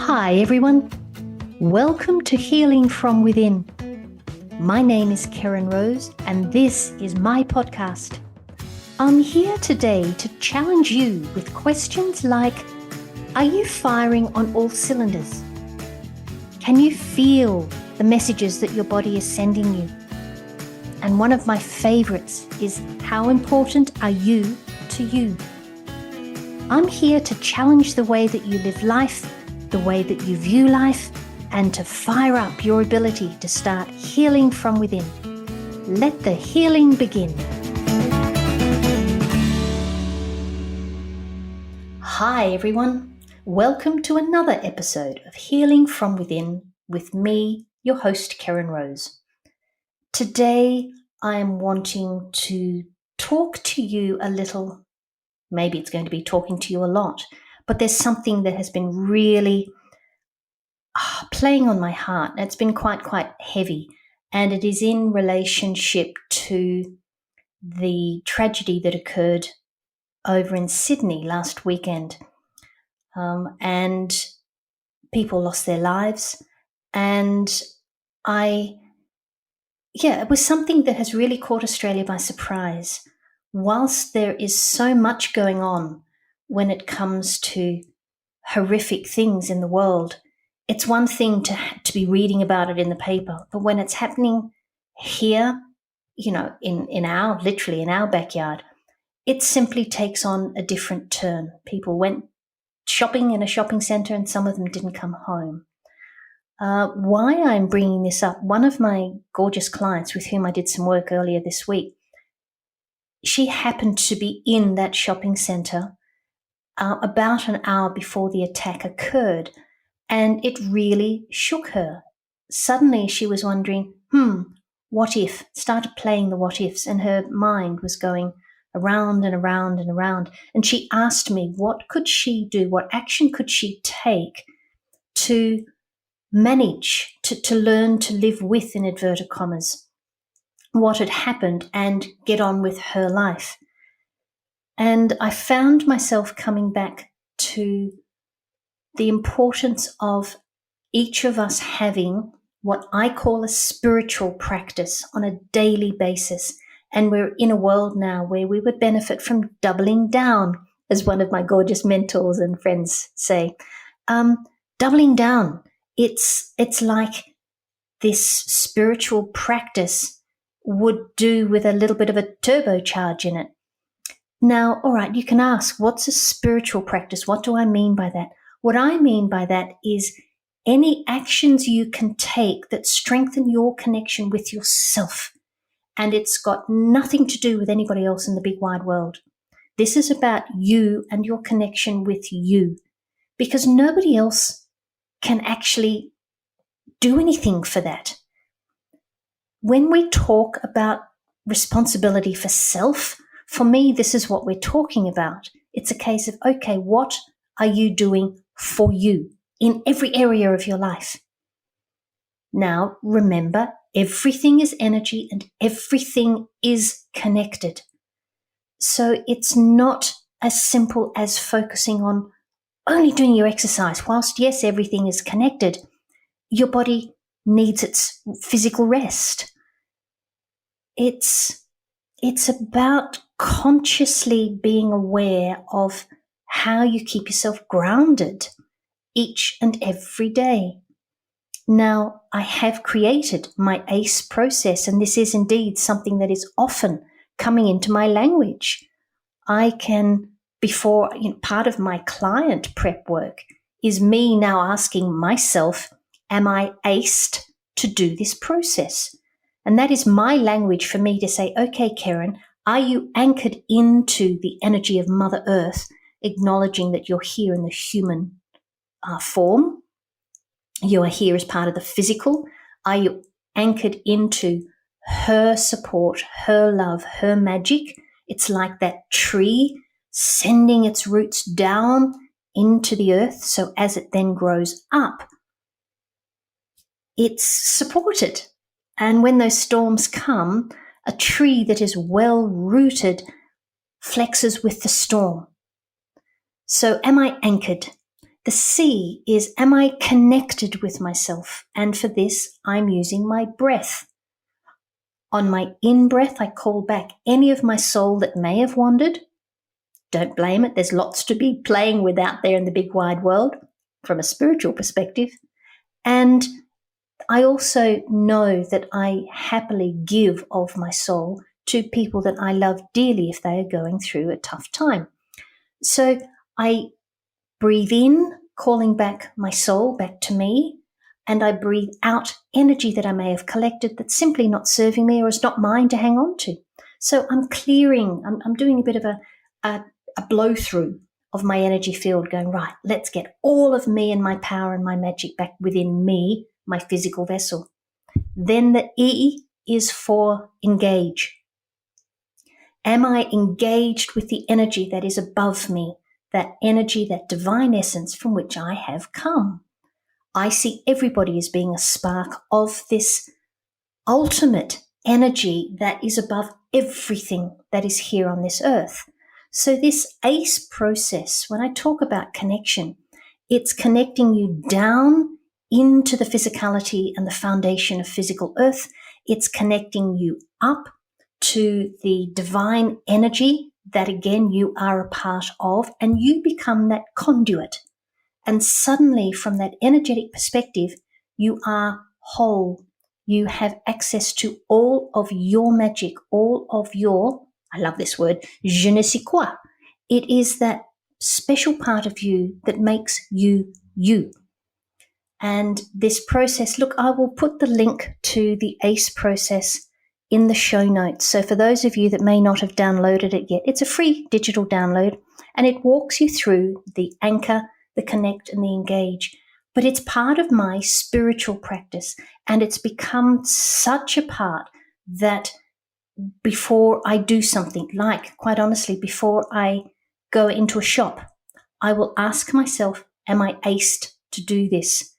Hi everyone, welcome to Healing from Within. My name is Keryn Rose and this is my podcast. I'm here today to challenge you with questions like, are you firing on all cylinders? Can you feel the messages that your body is sending you? And one of my favorites is, how important are you to you? I'm here to challenge the way that you live life, the way that you view life, and to fire up your ability to start healing from within. Let the healing begin. Hi everyone, welcome to another episode of Healing from Within with me, your host Keryn Rose. Today I am wanting to talk to you a little. Maybe it's going to be talking to you a lot, but there's something that has been really playing on my heart. It's been quite heavy, and it is in relationship to the tragedy that occurred over in Sydney last weekend. And people lost their lives, and it was something that has really caught Australia by surprise. Whilst there is so much going on when it comes to horrific things in the world, it's one thing to be reading about it in the paper, but when it's happening here, in our backyard, it simply takes on a different turn. People went shopping in a shopping centre and some of them didn't come home. Why I'm bringing this up, one of my gorgeous clients with whom I did some work earlier this week, she happened to be in that shopping centre about an hour before the attack occurred, and it really shook her. Suddenly she was wondering, what if? Started playing the what ifs, and her mind was going around and around and around. And she asked me, what could she do? What action could she take to manage, to learn to live with, in inverted commas, what had happened and get on with her life? And I found myself coming back to the importance of each of us having what I call a spiritual practice on a daily basis. And we're in a world now where we would benefit from doubling down, as one of my gorgeous mentors and friends say. Doubling down. It's like this spiritual practice would do with a little bit of a turbocharge in it. Now, all right, you can ask, what's a spiritual practice? What do I mean by that? What I mean by that is any actions you can take that strengthen your connection with yourself. And it's got nothing to do with anybody else in the big wide world. This is about you and your connection with you, because nobody else can actually do anything for that. When we talk about responsibility for self, for me, this is what we're talking about. It's a case of, okay, what are you doing for you in every area of your life? Now, remember, everything is energy and everything is connected. So it's not as simple as focusing on only doing your exercise. Whilst, yes, everything is connected, your body needs its physical rest. It's about consciously being aware of how you keep yourself grounded each and every day. Now, I have created my ACE process, and this is indeed something that is often coming into my language. I can, part of my client prep work is me now asking myself, am I aced to do this process? And that is my language for me to say, okay, Keryn, are you anchored into the energy of Mother Earth, acknowledging that you're here in the human form? You are here as part of the physical. Are you anchored into her support, her love, her magic? It's like that tree sending its roots down into the earth, so as it then grows up, it's supported. And when those storms come, a tree that is well rooted flexes with the storm. So am I anchored? The C is, am I connected with myself? And for this, I'm using my breath. On my in-breath, I call back any of my soul that may have wandered. Don't blame it. There's lots to be playing with out there in the big wide world from a spiritual perspective. And I also know that I happily give of my soul to people that I love dearly if they are going through a tough time. So I breathe in, calling back my soul back to me, and I breathe out energy that I may have collected that's simply not serving me or is not mine to hang on to. So I'm clearing, I'm doing a bit of a blow through of my energy field, going, right, let's get all of me and my power and my magic back within me, my physical vessel. Then the E is for engage. Am I engaged with the energy that is above me, that energy, that divine essence from which I have come? I see everybody as being a spark of this ultimate energy that is above everything that is here on this earth. So this ACE process, when I talk about connection, it's connecting you down into the physicality and the foundation of physical earth. It's connecting you up to the divine energy that, again, you are a part of, and you become that conduit. And suddenly, from that energetic perspective, you are whole. You have access to all of your magic, all of your, I love this word, je ne sais quoi. It is that special part of you that makes you you. And this process, look, I will put the link to the ACE process in the show notes. So for those of you that may not have downloaded it yet, it's a free digital download, and it walks you through the anchor, the connect, and the engage. But it's part of my spiritual practice, and it's become such a part that before I do something, like, quite honestly, before I go into a shop, I will ask myself, am I aced to do this?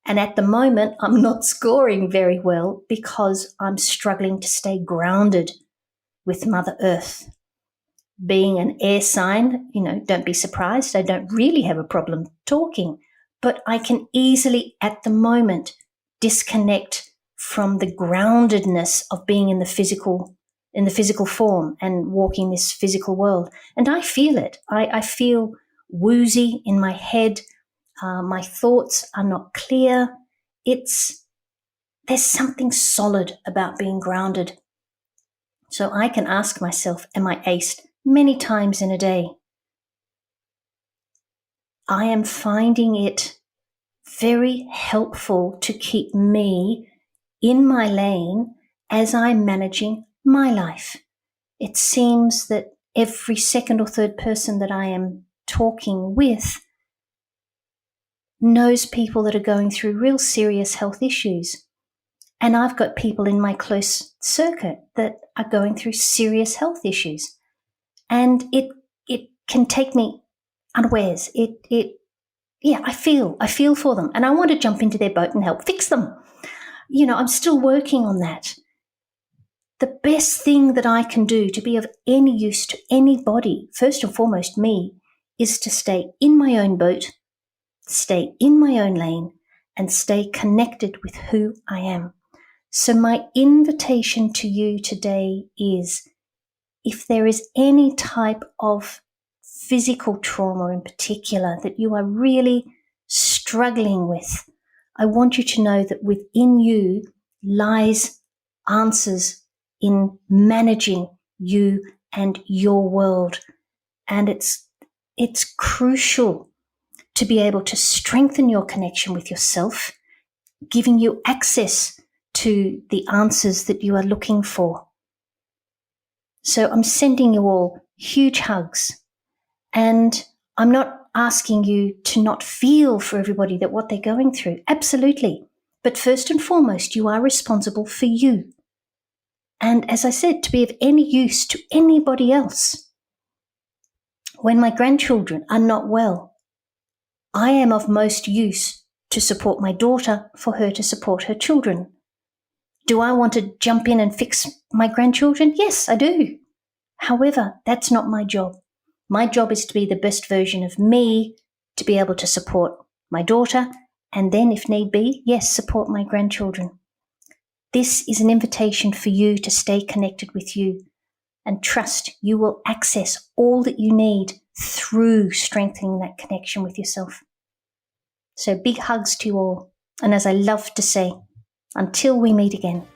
And at the moment, I'm not scoring very well because I'm struggling to stay grounded with Mother Earth. Being an air sign, don't be surprised, I don't really have a problem talking, but I can easily, at the moment, disconnect from the groundedness of being in the physical form and walking this physical world. And I feel it. I feel woozy in my head. My thoughts are not clear. There's something solid about being grounded. So I can ask myself, am I aced? Many times in a day. I am finding it very helpful to keep me in my lane as I'm managing my life. It seems that every second or third person that I am talking with knows people that are going through real serious health issues. And I've got people in my close circuit that are going through serious health issues. And it can take me unawares. I feel for them, and I want to jump into their boat and help fix them. I'm still working on that. The best thing that I can do to be of any use to anybody, first and foremost me, is to stay in my own boat, stay in my own lane, and stay connected with who I am. So my invitation to you today is, if there is any type of physical trauma in particular that you are really struggling with, I want you to know that within you lies answers in managing you and your world. And it's crucial to be able to strengthen your connection with yourself, giving you access to the answers that you are looking for. So I'm sending you all huge hugs, and I'm not asking you to not feel for everybody that what they're going through. Absolutely. But first and foremost, you are responsible for you. And as I said, to be of any use to anybody else. When my grandchildren are not well, I am of most use to support my daughter for her to support her children. Do I want to jump in and fix my grandchildren? Yes, I do. However, that's not my job. My job is to be the best version of me to be able to support my daughter, and then, if need be, yes, support my grandchildren. This is an invitation for you to stay connected with you and trust you will access all that you need through strengthening that connection with yourself. So big hugs to you all. And as I love to say, until we meet again,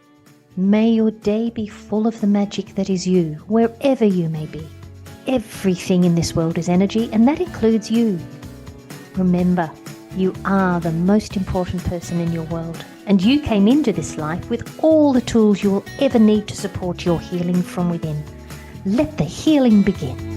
may your day be full of the magic that is you, wherever you may be. Everything in this world is energy, and that includes you. Remember, you are the most important person in your world, and you came into this life with all the tools you will ever need to support your healing from within. Let the healing begin.